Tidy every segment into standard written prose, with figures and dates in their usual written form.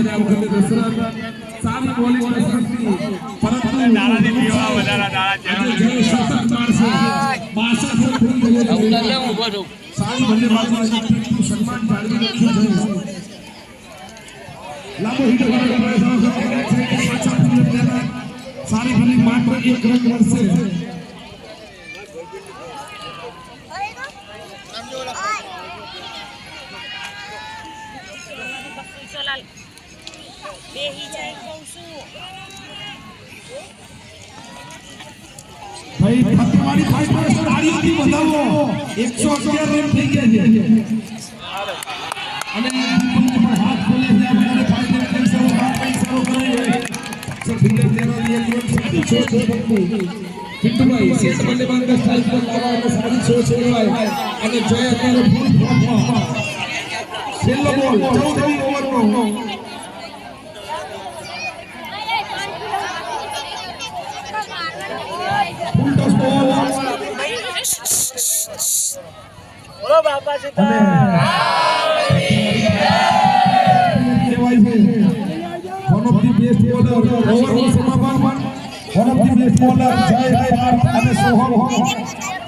છે આ વખતે દશરથ સારી બોલિંગ દશરથની પરંતુ દાડાની પીવા વધારા દાડા જે શતક મારશે 62 રન થઈ ગયા છે સારી બલ્લેબાજી ટીમનું સન્માન જાળવી રાખ્યું છે લાંબો હિટ કરવાનો પ્રયાસ છે પાછા ટીમના સારી બોલિંગ માત્ર 1 રન મળશે ભાઈ ફતવાડી ફાઈટ પર તાળીઓથી વધાવો 111 રન થઈ ગયા છે અને હાથ ખોલે છે આપણે ફાઈટ કરી શરૂ કરી ફિંગર તેરાની એક રન સારી શોટ છે કિટ્ટુભાઈ સેટ બલ્લેબાજ का સ્ટ્રાઇક પર લાવવાનો સારી શોટ છે અને જય અત્યારે ફૂલ ફોર્મમાં છેલ્લો બોલ 14મી ઓવરનો બોલો બાપા Sita one of the best bowler overall સમાપન one of the best bowler જય પાર્થ અને સોહમ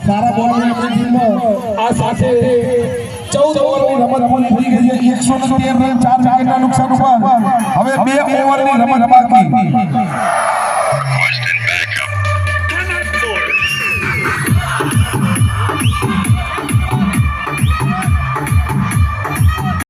સારા બોલર આપણી ટીમમાં આ સાથે 14 ઓવરની રમત પૂરી થઈ ગઈ છે 113 રન 4 વિકેટના નુકસાન ઉપર હવે 2 ઓવરની રમત બાકી